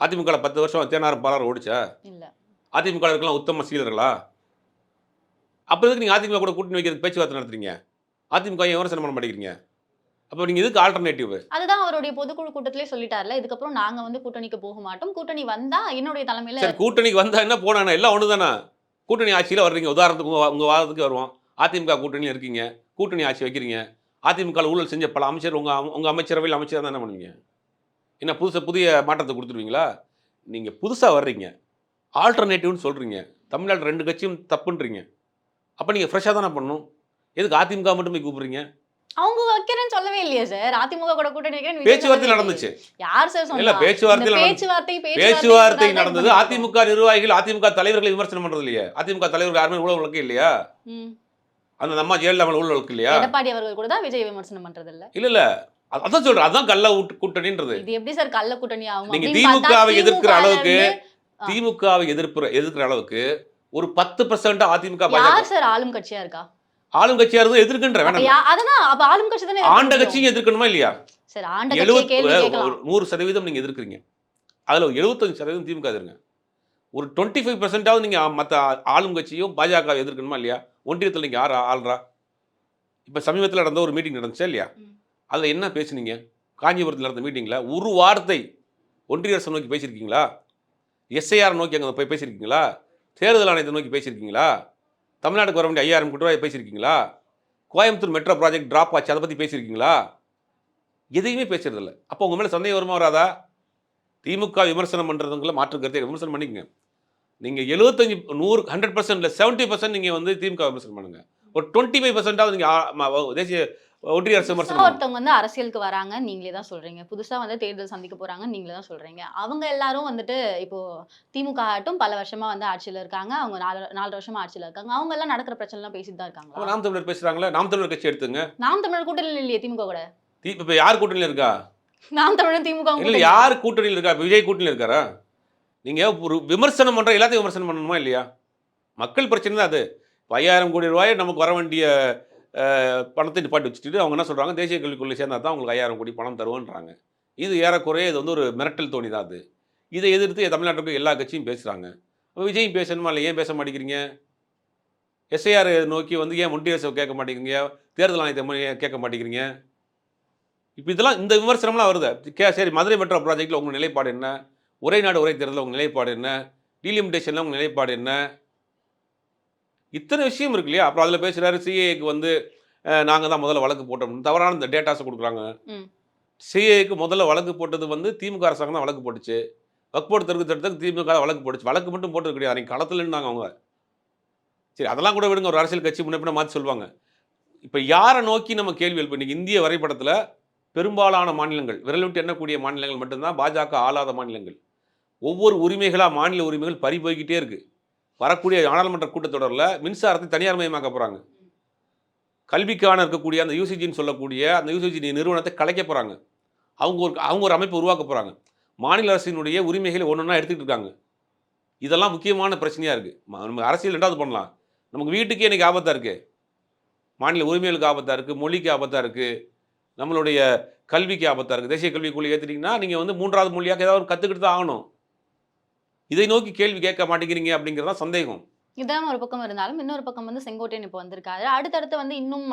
அதிமுகல 10 வருஷம் தேனாரும் பாலாரும் ஓடுச்சா? இல்ல. அதிமுகல இருக்கலாம் உத்தம சீலர்களா? அப்ப எதுக்கு நீங்க அதிமுக கூட கூட்டணி வைக்கிறதுக்கு பேச்சுவார்த்தை நடத்துறீங்க? அதிமுக ஏன் விமர்சனம் பண்ண மாட்டேங்கிறீங்க? அப்ப நீங்க எதுக்கு ஆல்டர்னேட்டிவ்? அதுதான் அவருடைய பொதுக்குழு கூட்டத்திலே சொல்லிட்டார்ல. இதுக்கப்புறம் நாங்க வந்து கூட்டணிக்கு போக மாட்டோம். கூட்டணி வந்தா என்னுடைய தலைமையில சரி கூட்டணிக்கு வந்தா என்ன போனா என்ன? எல்லாம் ஒண்ணு தான. கூட்டணி ஆட்சியில வர்றீங்க. உதாரணத்துக்கு உங்க வாதத்துக்கு வருவோம். அதிமுக கூட்டணியில இருக்கீங்க. கூட்டணி ஆட்சி வைக்கிறீங்க. அதிமுகல ஊழல் செஞ்ச பல அமைச்சர் உங்க அமைச்சரவையில் அமைச்சரா இருந்தா என்ன பண்ணுவீங்க? என்ன புதிய மாற்றத்த குடுத்துருவீங்களா? நீங்க புதுசா வர்றீங்க. ஆல்டர்னேட்டிவ்னு சொல்றீங்க. தமிழ்நாட்டுல 2 கட்சியும் தப்புன்றீங்க. அப்ப நீங்க ஃப்ரெஷ்ஷா தானே பண்ணணும். எதுக்கு அதிமுக மட்டும் போய் கூப்பிடுறீங்க? அவங்க வைக்கிறேன்னு சொல்லவே இல்லையே சார். அதிமுக கூட கூட்டணி வைக்கிறேன்னு விஜய் பேச்சுவார்த்தை சொல்லவே நடந்துச்சு. இல்லையே. யார் சார் இல்ல சொன்னா? இந்த பேச்சுவார்த்தையில பேச்சுவார்த்தை பேச்சுவார்த்தை நடந்தது. அதிமுக நிர்வாகிகள், அதிமுக தலைவர்களை விமர்சனம் பண்றது இல்லையே. அதிமுக தலைவர்கள் யாருமே ஊழல் வழக்கு இல்லையா? ம். அந்த அம்மா ஜெயலலிதா மேல ஊழல் வழக்கு இல்லையா? எடப்பாடி அவர்கள் கூட தான் விஜய் விமர்சனம் பண்றது இல்ல. இல்ல. அதான் சொல்றேன். அதான் கள்ள கூட்டணின்றது. இது எப்படி சார் கள்ள கூட்டணி ஆகும்? நீங்க அப்படின்னு பார்த்தா திமுகவை எதிர்க்கிற திமுகல அளவுக்கு இருந்து திமுகவை எதிர்க்கிற அளவுக்கு ஒரு 10% அதிமுக பாஜக யார் சார் ஆளும் கட்சியா இருக்கா? ஆளும் கட்சியா இருந்து எதிர்க்கின்ற அப்ப வேணாம். அததான் அப்ப ஆளும் கட்சி தானே ஆண்ட கட்சியும் எதிர்க்கணுமா இல்லையா? சார் ஆண்ட கட்சியை கேள்வி கேட்கலாம். 100% நீங்க எதிர்க்கிறீங்க. அதுல 75% திமுக எதிர்ங்க. ஒரு 25% நீங்க மத்த ஆளும் கட்சியும் பாஜக எதிர்க்கணுமா இல்லையா? ஒன்றியத்துல நீங்க யார் ஆள்றா? இப்ப சமீபத்துல நடந்த ஒரு மீட்டிங் நடந்துச்சா இல்லையா? ம். அதுல என்ன பேசுனீங்க? காஞ்சிபுரத்துல நடந்த மீட்டிங்ல ஒரு வார்த்தை ஒன்றிய அரசை நோக்கி பேசியிருக்கீங்களா? எஸ்ஐஆர் நோக்கி அங்க போய் பேசியிருக்கீங்களா? தேர்தல் ஆணையத்தை நோக்கி பேசியிருக்கீங்களா? தமிழ்நாட்டுக்கு வர வேண்டிய 5000 கோடி ரூபாய் பேசியிருக்கீங்களா? கோயம்புத்தூர் மெட்ரோ ப்ராஜெக்ட் டிராப் ஆச்சு அதை பத்தி பேசியிருக்கீங்களா? எதையுமே பேசுறதில்ல. அப்போ உங்க மேல சந்தேகம் வருமா வராதா? திமுக விமர்சனம் பண்றதுக்குள்ள மாற்று கருத்தை விமர்சனம் பண்ணிக்கங்க. நீங்க 75 100 100% இல்ல 70% நீங்க வந்து திமுக விமர்சனம் பண்ணுங்க. ஒரு 25% நீங்க தேசிய ஒன்றிய அரசு விமர்சனம் புதுசா பண்ணுங்க. ஒருத்தவங்க வந்து அரசியலுக்கு வராங்கன்னு நீங்களே தான் சொல்றீங்க. புதுசா வந்து தேர்தல் சந்திக்க போறாங்கன்னு நீங்களே தான் சொல்றீங்க. அவங்க எல்லாரும் வந்துட்டு இப்போ திமுக ஆகட்டும் பல வருஷமா வந்து ஆட்சியில இருக்காங்க. அவங்க 4 வருஷமா ஆட்சியில இருக்காங்க. அவங்க எல்லாம் நடக்கிற பிரச்சனைலாம் பேசிட்டு தான் அப்ப இருக்காங்களா? நாம் தமிழர் பேசுறாங்களே, நாம் தமிழர் கட்சி எடுத்துங்க. நாம் தமிழர் கூட்டணியில இல்லையே திமுக கூட. இப்ப யார் கூட்டணியில இருக்கா? நாம் தமிழர் திமுக இல்ல யார் கூட்டணியில இருக்கா? இப்ப விஜய் கூட்டணியில இருக்காரா? நீங்க ஒரு விமர்சனம் பண்ற எல்லாத்தையும் விமர்சனம் பண்ணணுமா இல்லையா? மக்கள் பிரச்சனை தான் அது. 5000 கோடி ரூபாய் நமக்கு வர வேண்டிய பணத்தை நிப்பாட்டி வச்சுட்டு அவங்க என்ன சொல்றாங்க? தேசிய கல்விக் கொள்கை சேர்ந்தா தான் உங்களுக்கு 5000 கோடி பணம் தருவோன்றாங்க. இது ஏறக்குறைய இது வந்து ஒரு மிரட்டல் தோணி தான் அது. இதை எதிர்த்து தமிழ்நாட்டுல இருக்க எல்லா கட்சியும் பேசுறாங்க. அப்ப விஜயும் பேசணுமா இல்ல? ஏன் பேச மாட்டேங்கிறீங்க? எஸ்ஐஆர் நோக்கி வந்து ஏன் ஒன்றிய அரசை கேட்க மாட்டேங்கிறீங்க? தேர்தல் ஆணையத்தை ஏன் கேட்க மாட்டேங்கிறீங்க? இப்ப இதெல்லாம் இந்த விமர்சனம்லாம் வருது. சரி மதுரை மெட்ரோ ப்ராஜெக்ட்ல உங்க நிலைப்பாடு என்ன? ஒரே நாடு ஒரே தேர்தல்ல உங்க நிலைப்பாடு என்ன? டீலிமிட்டேஷன்ல உங்க நிலைப்பாடு என்ன? இத்தனை விஷயம் இருக்கு இல்லையா? அப்புறம் அதுல பேசுறாரு சிஏஏக்கு வந்து நாங்க தான் முதல்ல வழக்கு போட்டோம். தவறான இந்த டேட்டாஸ குடுக்குறாங்க. ம். சிஏஏக்கு முதல்ல வழக்கு போட்டது வந்து திமுக அரசாங்கம் தான் வழக்கு போட்டுச்சு. வக்ஃப் போர்டு திருத்தத்துக்கு திமுக தான் வழக்கு போட்டுச்சு. வழக்கு மட்டும் போட்டது கிடையாது. அன்னைக்கு களத்துல நின்னாங்க அவங்க. சரி அதெல்லாம் கூட விடுங்க. ஒரு அரசியல் கட்சி முன்ன பின்ன மாத்தி சொல்லுவாங்க. இப்ப யார நோக்கி நம்ம கேள்வி எழுப்ப இன்னைக்கு இந்திய வரைபடத்துல பெரும்பாலான மாநிலங்கள், விரல் விட்டு எண்ணக்கூடிய மாநிலங்கள் மட்டும் தான் பாஜக ஆளாத மாநிலங்கள். ஒவ்வொரு உரிமைகளா மாநில உரிமைகள் பறி போய்க்கிட்டே இருக்கு. வரக்கூடிய நாடாளுமன்ற கூட்டத்தொடர்ல மின்சாரத்தை தனியார் மயமாக்க போறாங்க. கல்விக்கான இருக்கக்கூடிய அந்த யூசிஜின்னு சொல்லக்கூடிய அந்த யூசிஜி நிறுவனத்தை கலைக்க போறாங்க. அவங்க ஒரு அமைப்பை உருவாக்க போறாங்க. மாநில அரசினுடைய உரிமைகளை ஒன்னொன்னா எடுத்துக்கிட்டு இருக்காங்க. இதெல்லாம் முக்கியமான பிரச்சனையா இருக்கு. நம்ம அரசியல் 2வது பண்ணலாம். நமக்கு வீட்டுக்கே இன்னைக்கு ஆபத்தா இருக்கு. மாநில உரிமைகளுக்கு ஆபத்தா இருக்கு, மொழிக்கு ஆபத்தா இருக்கு, நம்மளுடைய கல்விக்கு ஆபத்தா இருக்கு. தேசிய கல்விக் கொள்கை ஏத்துட்டீங்கன்னா, நீங்க வந்து 3வது மொழியாக ஏதாவது கத்துக்கிட்டு தான் ஆகணும். இதை நோக்கி கேள்வி கேட்க மாட்டேங்கிறீங்க அப்படிங்கிறது தான் சந்தேகம். இதான் ஒரு பக்கம் இருந்தாலும், இன்னொரு பக்கம் வந்து செங்கோட்டையன் இப்போ வந்திருக்காரு. அடுத்தடுத்து வந்து இன்னும்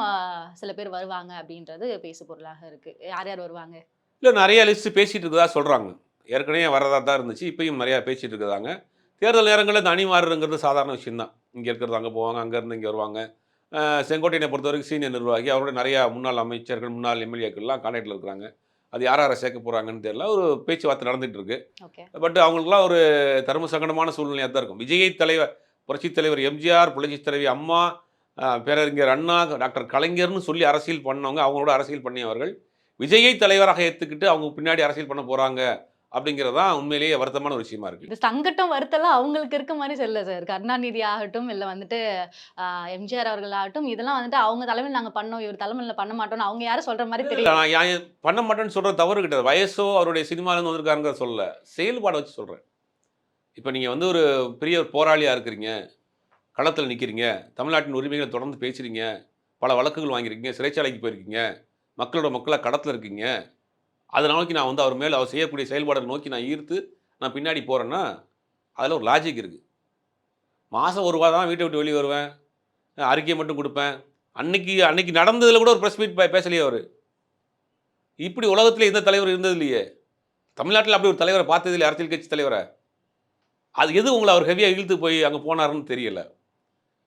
சில பேர் வருவாங்க அப்படின்றது பேசு பொருளாக இருக்கு. யார் யார் வருவாங்க? இல்ல நெறைய லிஸ்ட் பேசிட்டு இருக்கதா சொல்றாங்க. ஏற்கனவே வரதா தான் இருந்துச்சு. இப்பயும் நெறைய பேசிட்டு இருக்கிறாங்க. தேர்தல் நேரங்கள்ல இந்த அணி மாறுறதுங்கிறது சாதாரண விஷயம் தான். இங்க இருக்கிறது அங்க போவாங்க, அங்க இருந்து இங்க வருவாங்க. செங்கோட்டையனை பொறுத்தவரைக்கும் சீனியர் நிர்வாகி. அவரோட நெறைய முன்னாள் அமைச்சர்கள், முன்னாள் எம்எல்ஏக்கள்லாம் கான்டாக்ட்ல இருக்கிறாங்க. அது யார் யாரை சேர்க்க போறாங்கன்னு தெரியல. ஒரு பேச்சுவார்த்தை நடந்துட்டு இருக்கு. ஓகே. பட் அவங்களுக்குலாம் ஒரு தர்ம சங்கடமான சூழ்நிலையா தான் இருக்கும். விஜயை தலைவர் புரட்சித் தலைவர் எம்ஜிஆர், புரட்சித் தலைவி அம்மா, பேரறிஞர் அண்ணா, டாக்டர் கலைஞர்னு சொல்லி அரசியல் பண்ணவங்க, அவங்களோட அரசியல் பண்ணியவர்கள். விஜயை தலைவராக ஏத்துக்கிட்டு அவங்க பின்னாடி அரசியல் பண்ண போறாங்க அப்படிங்கிறது தான் உண்மையிலேயே வருத்தமான ஒரு விஷயமா இருக்கு. இந்த சங்கட்டம் வருத்தெல்லாம் அவங்களுக்கு இருக்க மாரி தெரியல சார். கருணாநிதி ஆகட்டும், இல்ல வந்துட்டு எம்ஜிஆர் அவர்கள் ஆகட்டும், இதெல்லாம் வந்துட்டு அவங்க தலைமையில நாங்க பண்ணோம், இவர் தலைமையில பண்ண மாட்டோம்னு அவங்க யாரும் சொல்ற மாரி தெரியல. நான் பண்ண மாட்டேன்னு சொல்றது தவறு கிடையாது. வயசோ அவருடைய சினிமாலேருந்து வந்திருக்காருங்கிறத சொல்லல. செயல்பாடை வச்சு சொல்றேன். இப்போ நீங்க வந்து ஒரு பெரிய ஒரு போராளியா இருக்கிறீங்க. களத்துல நிக்கிறீங்க. தமிழ்நாட்டின் உரிமைகளை தொடர்ந்து பேசுறீங்க. பல வழக்குகள் வாங்கியிருக்கீங்க. சிறைச்சாலைக்கு போயிருக்கீங்க. மக்களோட மக்களா களத்துல இருக்கீங்க. அத நோக்கி நான் வந்து அவர் மேல அவர் செய்யக்கூடிய செயல்பாடுகளை நோக்கி நான் ஈர்த்து நான் பின்னாடி போறேன்னா, அதுல ஒரு லாஜிக் இருக்கு. மாசம் ரூ. 1 தான் வீட்ட விட்டு வெளிய வருவேன். அறிக்கை மட்டும் குடுப்பேன். அன்னைக்கு அன்னைக்கு நடந்ததுல கூட ஒரு பிரஸ் மீட் பேசலையே அவரு. இப்படி உலகத்துல எந்த தலைவர் இருந்தது இல்லையே. தமிழ்நாட்டுல அப்படி ஒரு தலைவர பார்த்தது இல்லையே, அரசியல் கட்சி தலைவர. அது எது உங்கள அவர் ஹெவியா இழுத்து போய் அங்க போனாருன்னு தெரியல.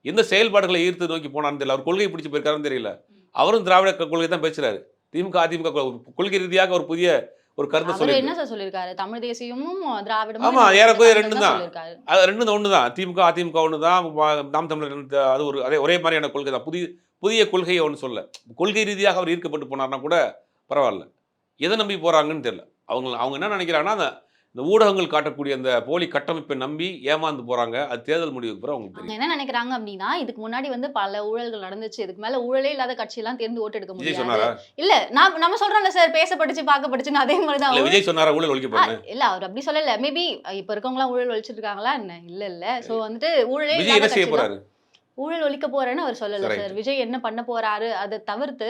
எந்த செயல்பாடுகளை ஈர்த்து நோக்கி போனாருன்னு தெரியல. அவர் கொள்கையை பிடிச்சு போயிருக்காருன்னு தெரியல. அவரும் திராவிட கொள்கை தான் பேசுறாரு. திமுக, அதிமுக கொள்கை ரீதியாக ஒரு புதிய ஒரு கருத்தை அவரு சொல்லியிருக்காரு. என்ன சார் சொல்லியிருக்காரு? தமிழ் தேசியமும், திராவிடமும் ஆமா, ஏறக்குறைய 2 தான். சொல்லியிருக்காரு. அது 2 ஒண்ணு தான். திமுக, அதிமுக ஒண்ணு தான். நாம் தமிழர் அது ஒரு ஒரே மாதிரியான கொள்கை தான். புதிய கொள்கையை ஒண்ணு சொல்லல. கொள்கை ரீதியாக அவர் ஈர்க்கப்பட்டு போனார்னா கூட பரவால்ல. எதை நம்பி போறாங்கன்னு தெரியல. அவங்க என்ன நினைக்கிறாங்கன்னா, இந்த ஊடகங்கள் காட்டக்கூடிய அந்த போலி கட்டமைப்பை நம்பி ஏமாந்து போறாங்க. அது தேர்தல் முடிவுக்கு பிறகு அவங்களுக்கு அவங்க தெரியும். என்ன நினைக்கிறாங்க அப்படின்னா, இதுக்கு முன்னாடி வந்து பல ஊழல்கள் நடந்துச்சு. இதுக்கு மேல ஊழலே இல்லாத கட்சியெல்லாம் தேர்ந்து ஓட்டு எடுக்க விஜய் முடியாது. சொன்னாரா? இல்ல நம்ம சொல்றோம்ல சார், பேசப்பட்டுச்சு, பார்க்கப்பட்டுச்சுன்னு அதே மாரி தான் இல்ல அவரும். விஜய் சொன்னாரா ஊழல் ஒழிக்கப்படும்னு? இல்ல அவர் அப்படி சொல்லல. மேபி இப்ப இருக்கவங்கலாம் ஊழல் ஒழிச்சிட்டு இருக்காங்களா என்ன? இல்ல. சோ வந்துட்டு ஊழலே விஜய் இல்லாத என்ன செய்ய கட்சி தான். போறாரு? ஊழல் ஒழிக்க போறேன்னு அவர் சொல்லல ரைட். சார். விஜய் என்ன பண்ண போறாரு, அத தவிர்த்து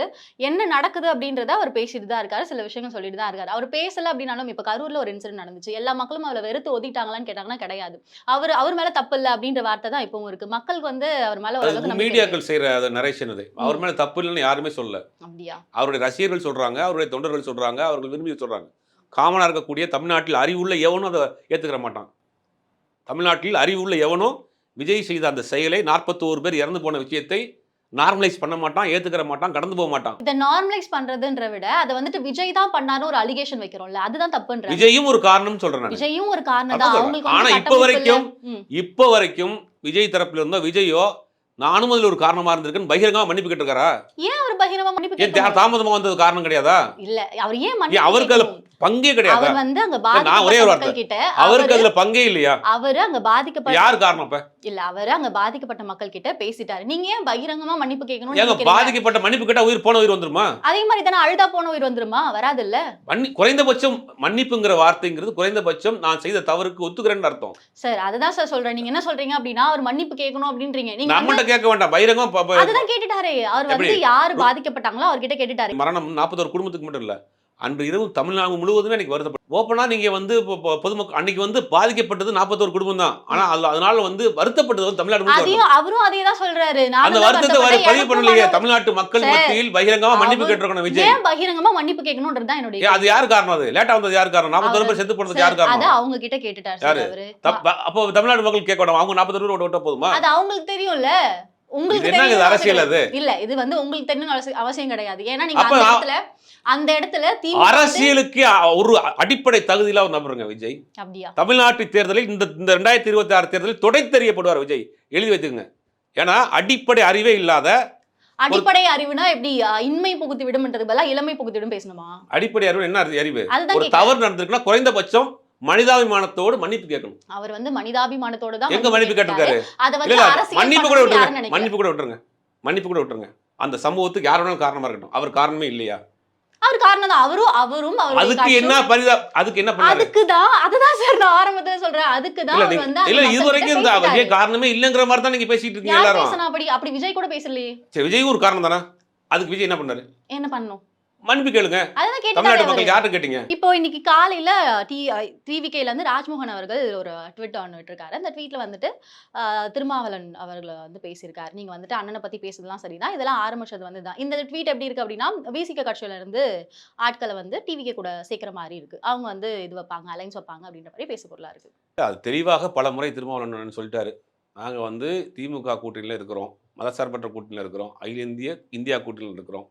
என்ன நடக்குது அப்படின்றத அவர் பேசிட்டு தான் இருக்காரு. சில விஷயங்கள் சொல்லிட்டு தான் இருக்காரு. அவர் பேசல அப்படின்னாலும், இப்ப கரூர்ல ஒரு இன்சிடென்ட் நடந்துச்சு. எல்லா மக்களும் அவரை வெறுத்து ஒதுக்கிட்டாங்களான்னு கேட்டாங்கன்னா கிடையாது. அவர் மேல தப்பு இல்ல அப்படின்ற வார்த்தை தான் இப்பவும் இருக்கு. மக்களுக்கு வந்து அவர் மேல ஓரளவுக்கு அது நம்பிக்கை இருக்கு. மீடியாக்கள் செய்யற நரேஷன் அது. அவர் மேல தப்பு இல்லைன்னு யாருமே சொல்லல. அப்படியா? அவருடைய ரசிகர்கள் சொல்றாங்க, அவருடைய தொண்டர்கள் சொல்றாங்க, அவர்கள் விரும்பி சொல்றாங்க. காமனா இருக்கக்கூடிய தமிழ்நாட்டில் அறிவுள்ள எவனும் அதை ஏத்துக்கிற மாட்டான். தமிழ்நாட்டில் அறிவுள்ள எவனும் விஜய் செய்த அந்த செயலை 41 பேர் இறந்து போன விஷயத்தை நார்மலைஸ் பண்ண மாட்டான், ஏத்துக்கிற மாட்டான், கடந்து போக மாட்டான். இத நார்மலைஸ் பண்றதுன்ற விட அத வந்துட்டு விஜய் தான் பண்ணாரு ஒரு அலிகேஷன் வைக்கிறோம்ல. அதுதான் தப்புன்ற. விஜயும் ஒரு காரணம்னு சொல்றேன் நான். விஜயும் ஒரு காரணம் அதான் தான். சொல்றேன். அவங்களுக்கு ஆனா வந்து இப்ப கட்டமைப்பு இல்ல. ம். வரைக்கும் விஜய் தரப்புல இருந்தோ விஜயோ நானும் அதுல ஒரு காரணமா இருந்திருக்குன்னு பகிரங்கமா மன்னிப்பு கேட்டிருக்காரா? ஏன் அவர் பகிரங்கமா மன்னிப்பு ஏன் கேட்கணும்? தாமதமா வந்தது காரணம் கிடையாதா? இல்ல அவர் ஏன் ஏன் மன்னிப்பு அவருக்கு அதுல கேட்கணும்? பங்கே கிடையாதா? அவர் வந்து அங்க நான் ஒரே பாதிக்கப்பட்ட ஒரு மக்கள் வார்த்தை. கிட்ட அவருக்கு அதுல பங்கே இல்லையா? அவரு அங்க பாதிக்கப்பட்ட யார் காரணம் இப்ப? இல்ல அவரு அங்க பாதிக்கப்பட்ட மக்கள் கிட்ட பேசிட்டாரு. நீங்க ஏன் பகிரங்கமா மன்னிப்பு கேட்கணும்னு ஏங்க நினைக்கிறீங்க? பாதிக்கப்பட்ட மன்னிப்பு கேட்டா போன உயிர் வந்துருமா? அதே மாதிரி தானே அழுதா போன உயிர் வந்துருமா? வராதுல்ல. குறைந்தபட்சம் மன்னிப்புங்கிற வார்த்தைங்கிறது குறைந்தபட்சம் நான் செய்த தவறுக்கு ஒத்துக்கிறேன்னு அர்த்தம். சார் அதுதான் சார் சொல்றேன். நீங்க என்ன சொல்றீங்க அப்படின்னா அவர் மன்னிப்பு கேட்கணும் அப்படின்றீங்க. நீங்க வந்து நம்மள்ட்ட கேட்க வேண்டாம். பகிரங்கமா அதுதான் கேட்டுட்டாரே. அவர் வந்து எப்படி? யாரு பாதிக்கப்பட்டாங்களோ அவர்கிட்ட கேட்டுட்டாரு. மரணம் 41 குடும்பத்துக்கு மட்டும் இல்ல. அன்று இரவு தமிழ்நாடு முழுவதுமே எனக்கு வருத்தப்படும். ஓப்பனா நீங்க வந்து பொதுமக்கள் அன்னைக்கு வந்து பாதிக்கப்பட்டது 41 குடும்பம் தான். ஆனா அதனால வந்து வருத்தப்பட்டது வந்து தமிழ்நாடு முழுக்க அதையும் அவரும் அதே தான் சொல்றாரு. அந்த நானும் தான் வருத்தத்தை வருத்தப்பட்டேன். பதிவு எனக்கும் பண்ணலையே. மனம் தமிழ்நாட்டு மக்கள் சார், மத்தியில் பகிரங்கமா மன்னிப்பு அவர் கேட்டிருக்கணும் விஜய். ஏன் பகிரங்கமா மன்னிப்பு கேட்கணும்ன்றது தான் என்னுடைய அது யார் காரணம்? அது லேட்டா வந்தது யார் காரணம்? 41 பேர் செத்து போனது யார் அத காரணம்? அவங்க கிட்ட கேட்டுட்டாரு சார் யாரு? அவரு. அப்போ தமிழ்நாடு மக்கள் கேட்க வேண்டாம். அவங்க 41 பேர் ஓட்ட போதுமா? அது அவங்களுக்கு தெரியும்ல. உங்களுக்கு இது என்னங்க இது அரசியல் அது? இல்ல இது வந்து உங்களுக்கு தெரியணும்னு அவசியம் கிடையாது. ஏன்னா நீங்க அப்ப அந்த இடத்துல திமுக அரசியலுக்கு ஒரு அடிப்படை தகுதியில ஒரு நபருங்க விஜய். அப்படியா? தமிழ்நாட்டு தேர்தலில் இந்த 2026 தேர்தலில் தொடை தெரியப்படுவார் விஜய். எழுதி வைத்துங்க. ஏன்னா அடிப்படை அறிவே இல்லாத அடிப்படை அறிவுனா எப்படி இன்மை புகுத்தி விடும்ன்றது பதிலா இளமை புகுத்தி விடும் பேசணுமா? அடிப்படை அறிவு என்ன அறிவு? அதுதான் ஒரு கேக்குறேன். தவறு நடந்திருக்குன்னா குறைந்தபட்சம் மனிதாபிமானத்தோடு மன்னிப்பு கேட்கணும். அவர் வந்து மனிதாபிமானத்தோட தான் எங்க மன்னிப்பு கேட்டிருக்காரு? அத இல்ல வந்து இல்ல, அரசியல் மன்னிப்பு கூட பண்ணணும்னு யாரும் விட்டுருங்க. நினைக்கல. மன்னிப்பு கூட விட்டுருங்க. அந்த சம்பவத்துக்கு யார் வேணாலும் காரணமா இருக்கட்டும். அவர் காரணமே இல்லையா? அவர் காரணம் தான். அவரும் அவருடைய அதுக்கு என்ன கட்சியும் அதுக்கு என்ன பண்ணாரு? அதுதான் சார் நான் ஆரம்பத்துல சொல்றேன். அதுக்கு தான் இல்ல அவர் நீங்க வந்து அந்த இல்ல மக்கள் கிட்ட இதுவரைக்கும் இந்த பேசிட்டாரு. விஜய் காரணமே இல்லங்கிற மாதிரி தான் நீங்க பேசிட்டு இருக்கீங்க யார் எல்லாரும். பேசுனா அப்படி விஜய் கூட பேசலையே. சரி, விஜயும் ஒரு காரணம் தானே? அதுக்கு விஜய் என்ன பண்ணாரு? என்ன பண்ணணும்? மன்னிப்பு கேளுங்க. அதான் கேட்டுட்டாரே தமிழ்நாட்டு அவரு. மக்கள் யார்கிட்ட கேட்டீங்க? இப்போ இன்னைக்கு காலையில டிவிகேல இருந்து ராஜ்மோகன் அவர்கள் ஒரு ட்வீட் ஆன் விட்டுருக்காரு. அந்த ட்வீட்ல வந்துட்டு திருமாவளவன் அவர்கள வந்து பேசியிருக்காரு. நீங்க வந்துட்டு அண்ணனை பத்தி பேசுறதுலாம் சரிதான். இதெல்லாம் ஆரம்பிச்சது வந்து தான். இந்த ட்வீட் எப்படி இருக்கு அப்படின்னா, விசிக கட்சியில இருந்து ஆட்கள வந்து டிவிகே கூட சேர்க்கிற மாரி இருக்கு. அவங்க வந்து இது வைப்பாங்க, அலைன்ஸ் வைப்பாங்க அப்படின்ற மாரி பேசு பொருளா இருக்கு. அது தெளிவாக பலமுறை திருமாவளவன் சொல்லிட்டாரு. நாங்க வந்து திமுக கூட்டணியில இருக்கிறோம். மதசார்பற்ற கூட்டணியில இருக்கிறோம். அகில இந்தியா கூட்டணியில இருக்கிறோம்.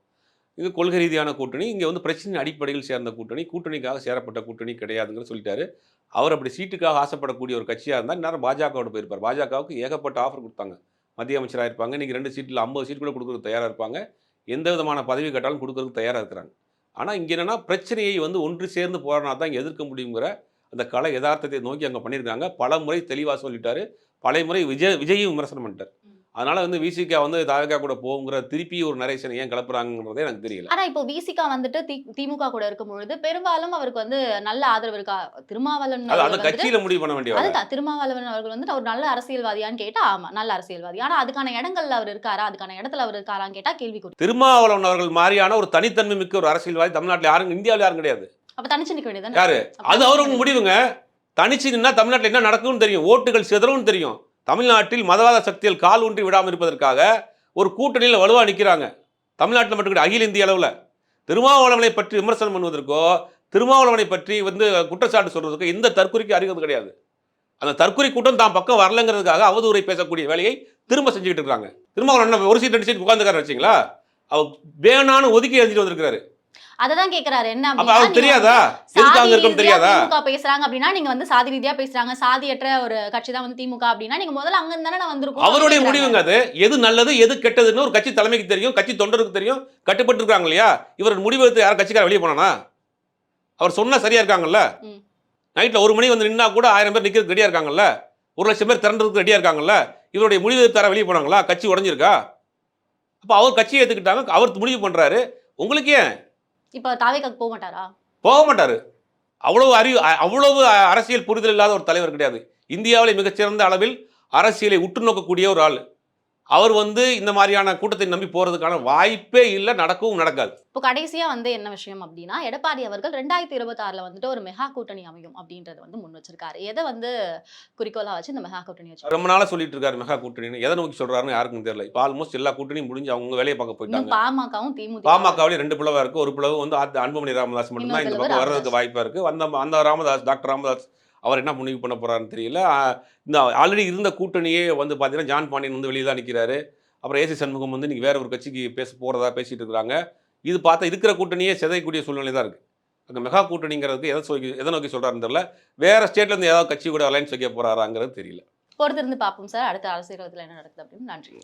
இது கொள்கை ரீதியான கூட்டணி. இங்க வந்து பிரச்சனையின் அடிப்படையில் சேர்ந்த கூட்டணி. கூட்டணிக்காக சேரப்பட்ட கூட்டணி கிடையாதுங்கிறத சொல்லிட்டாரு. அவர் அப்படி சீட்டுக்காக ஆசைப்படக்கூடிய ஒரு கட்சியா இருந்தா, இந்நேரம் பாஜகவோட போயிருப்பார். பாஜகவுக்கு ஏகப்பட்ட ஆஃபர் குடுத்தாங்க. மத்திய அமைச்சரா இருப்பாங்க. இன்னைக்கு 2 சீட்ல 50 சீட் கூட குடுக்கறதுக்கு தயாரா இருப்பாங்க. எந்த விதமான பதவி கேட்டாலும் குடுக்கறதுக்கு தயாரா இருக்கிறாங்க. ஆனா, இங்க என்னன்னா பிரச்சனையை வந்து ஒன்று சேர்ந்து போராடினா தான் இங்க எதிர்க்க முடியுங்கிற அந்த கள எதார்த்தத்தை நோக்கி அங்க பண்ணியிருக்காங்க. பலமுறை தெளிவா சொல்லிட்டாரு. பலமுறை விஜயும் விமர்சனம் பண்ணிட்டாரு. அதனால வந்து விசிக வந்து தாவேகா கூட போகுங்கிற திருப்பி ஒரு நரேஷன் ஏன் கிளப்புறாங்கன்றதே எனக்கு தெரியல. ஆனா இப்போ விசிக வந்துட்டு திமுக கூட இருக்கும்பொழுது பெரும்பாலும் அவருக்கு வந்து நல்ல ஆதரவு இருக்கா? திருமாவளவன் அது அவர்கள் அந்த வந்துட்டு கட்சியில முடிவு பண்ண வேண்டிய வேலை. அதுதான் திருமாவளவன் அவர்கள் வந்துட்டு அவர் நல்ல அரசியல்வாதியான்னு கேட்டா ஆமா நல்ல அரசியல்வாதி. ஆனா அதுக்கான இடங்கள்ல அவர் இருக்காரா? அதுக்கான இடத்துல அவர் இருக்காரான்னு கேட்டா கேள்விக்குறி. திருமாவளவன் அவர்கள் மாரியான ஒரு தனித்தன்மை மிக்க ஒரு அரசியல்வாதி தமிழ்நாட்டுல யாரும் இந்தியாவுல யாரும் கிடையாது. அப்ப தனிச்சு நிக்க வேண்டியதுதானே? யாரு? அது அவரோட முடிவுங்க. தனிச்சு நின்னா தமிழ்நாட்டுல என்ன நடக்கும்னு தெரியும். ஓட்டுகள் சிதறும்னு தெரியும். தமிழ்நாட்டில் மதவாத சக்திகள் கால் ஊன்றி விடாமல் இருப்பதற்காக ஒரு கூட்டணியில் வலுவா நிற்கிறாங்க. தமிழ்நாட்டில் மட்டும் கிடையாது, அகில இந்திய அளவில். திருமாவளவனை பற்றி விமர்சனம் பண்ணுவதற்கோ திருமாவளவனை பற்றி வந்து குற்றச்சாட்டு சொல்றதுக்கோ எந்த தற்குறிக்கு அறிகிறது கிடையாது. அந்த தற்குறி கூட்டம் தான் பக்கம் வரலங்கிறதுக்காக அவதூறை பேசக்கூடிய வேலையை திரும்ப செஞ்சுக்கிட்டு இருக்காங்க. திருமாவளவன் ஒரு சீட் 2 சீட் உட்கார்ந்துக்கார வச்சிங்களா? அவர் வேணான்னு ஒதுக்கி எறிஞ்சிட்டு வந்திருக்காரு. அததான் கேக்குறாரு. என்ன அப்ப அப்படின்னா அவருக்கு தெரியாதா? எதுக்கு அங்க இருக்குன்னு தெரியாதா? திமுக பேசுறாங்க அப்படின்னா நீங்க வந்து சாதி ரீதியா பேசுறாங்க. சாதியற்ற ஒரு கட்சி தான் வந்து திமுக அப்படின்னா நீங்க முதல்ல அங்க இருந்தானே நான் வந்திருக்கோம். அவருடைய முடிவுங்க அது. எது நல்லது எது கெட்டதுன்னு ஒரு கட்சி தலைமைக்கு தெரியும், கட்சி தொண்டருக்கு தெரியும், கட்டுப்பட்டு இருக்காங்க இல்லையா? இவர் முடிவு எடுத்து யாரும் கட்சிக்கார வெளியே போனானா? அவர் சொன்னா சரியா இருக்காங்கல்ல? நைட்ல 1 மணி வந்து நின்னா கூட 1000 பேர் நிக்கிறதுக்கு ரெடியா இருக்காங்கல்ல? 1,00,000 பேர் திரண்டதுக்கு ரெடியா இருக்காங்கல்ல? இவருடைய முடிவு எடுத்து தர வெளியே போனாங்களா? கட்சி உடைஞ்சிருக்கா? அப்ப அவர் கட்சியை ஏத்துக்கிட்டாங்க, அவர் முடிவு பண்றாரு. உங்களுக்கு ஏன்? இப்ப தாவேக்காக்கு போக மாட்டாரா? போக மாட்டாரு. அவ்வளவு அரசியல் புரிதல் இல்லாத ஒரு தலைவர் கிடையாது. இந்தியாவிலே மிகச்சிறந்த அளவில் அரசியலை உற்று நோக்கக்கூடிய ஒரு ஆள். அவர் வந்து இந்த மாதிரியான கூட்டத்தை நம்பி போறதுக்கான வாய்ப்பே இல்ல, நடக்கவும் நடக்காது. இப்போ கடைசியா வந்து என்ன விஷயம் அப்படின்னா, எடப்பாடி அவர்கள் 2026ல வந்துட்டு ஒரு மெகா கூட்டணி அமையும் அப்படின்றத வந்து முன் வச்சிருக்காரு. எதை வந்து குறிக்கோளா வச்சு இந்த மெகா கூட்டணி வச்சிருக்காரு? ரொம்ப நாளா சொல்லிட்டு இருக்காரு மெகா கூட்டணின்னு. எதை நோக்கி சொல்றாருன்னு யாருக்கும் தெரியல. இப்ப ஆல்மோஸ்ட் எல்லா கூட்டணியும் முடிஞ்சு அவங்க வேலையை பார்க்க இன்னும் போயிட்டாங்க. பாமகவும் திமுக பாமகவிலே 2 பிளவா இருக்கு. ஒரு பிளவு வந்து அன்புமணி ராமதாஸ் மட்டும்தான் இந்த இன்னொரு பக்கம் பிளவு வர்றதுக்கு வாய்ப்பா இருக்கு. அந்த ராமதாஸ், டாக்டர் ராமதாஸ் அவர் என்ன முடிவு பண்ண போறாருன்னு தெரியல. இந்த ஆல்ரெடி இருந்த கூட்டணியே வந்து பார்த்தீங்கன்னா, ஜான் பாண்டியன் வந்து வெளியே தான் நிற்கிறாரு. அப்புறம் ஏசி சண்முகம் வந்து இன்னைக்கு வேற ஒரு கட்சிக்கு போறதா பேசிட்டு இருக்காங்க. இது பார்த்தா இருக்கிற கூட்டணியே சிதையக்கூடிய சூழ்நிலை தான் இருக்கு. அங்க மெகா கூட்டணிங்கிறதுக்கு எதை நோக்கி சொல்றாருன்னு தெரியல. வேற ஸ்டேட்ல இருந்து ஏதாவது கட்சி கூட அலைன்ஸ் வைக்க போறாராங்கிறது தெரியல. பொறுத்திருந்து பார்ப்போம் சார். அடுத்த அரசியல் களத்துல என்ன நடக்குது அப்படின்னு. நன்றி.